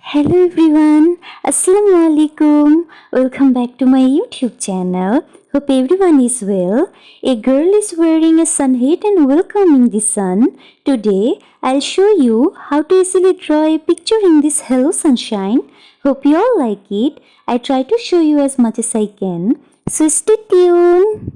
Hello everyone, Assalamu alaikum. Welcome back to my YouTube channel. Hope everyone is well. A girl is wearing a sun hat and welcoming the sun. Today I'll show you how to easily draw a picture in this hello sunshine. Hope you all like it. I try to show you as much as I can. So stay tuned.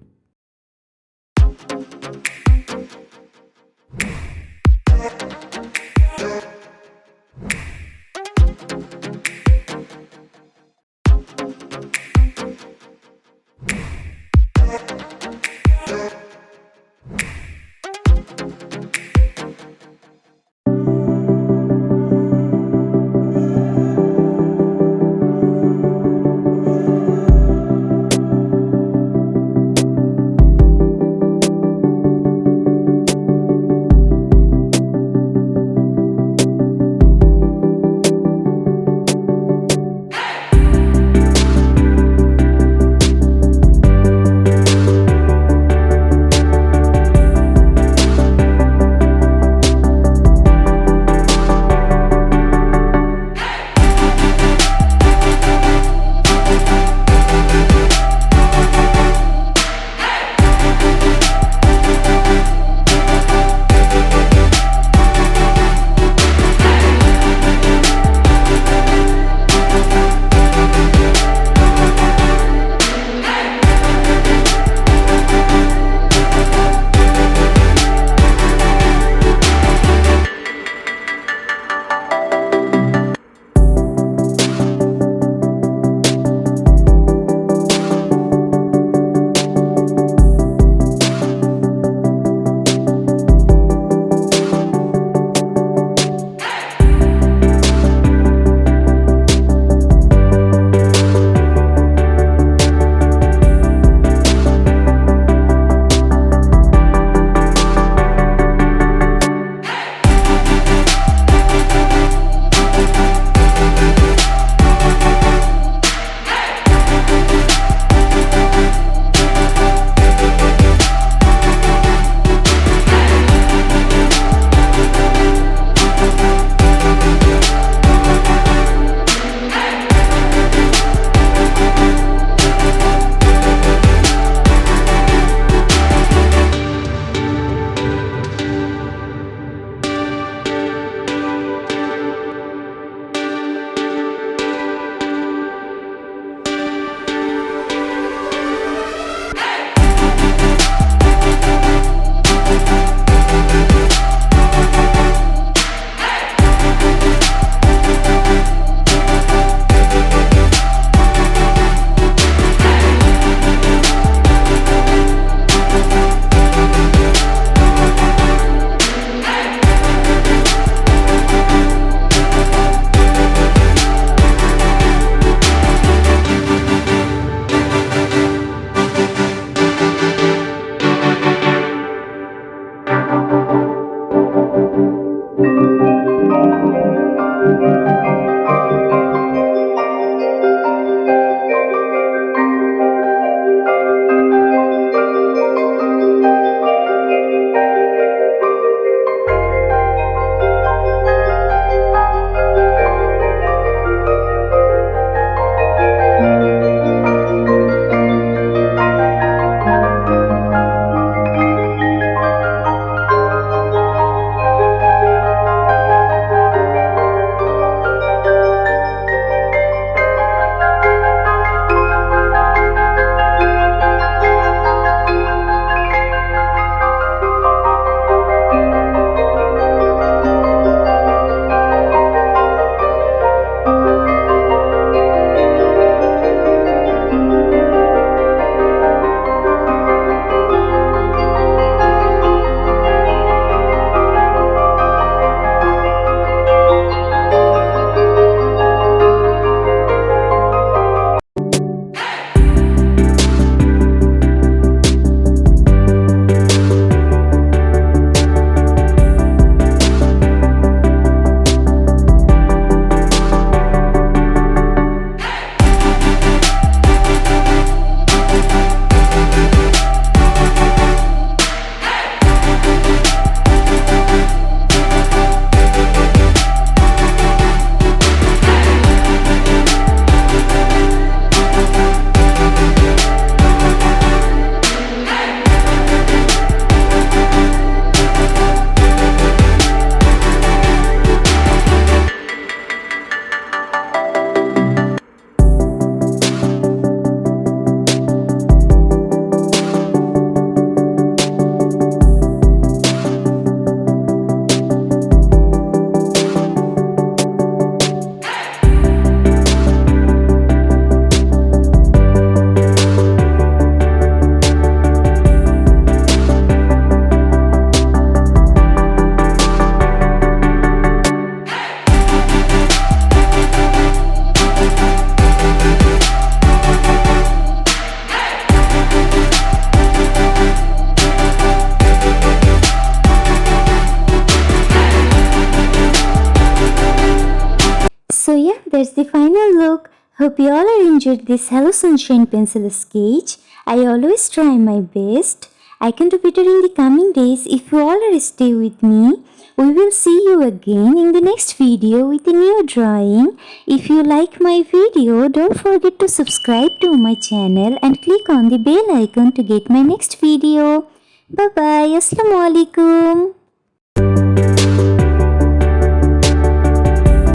So yeah, that's the final look. Hope you all are enjoyed this Hello Sunshine pencil sketch. I always try my best. I can do better in the coming days if you all are stay with me. We will see you again in the next video with a new drawing. If you like my video, don't forget to subscribe to my channel and click on the bell icon to get my next video. Bye bye. Assalamualaikum.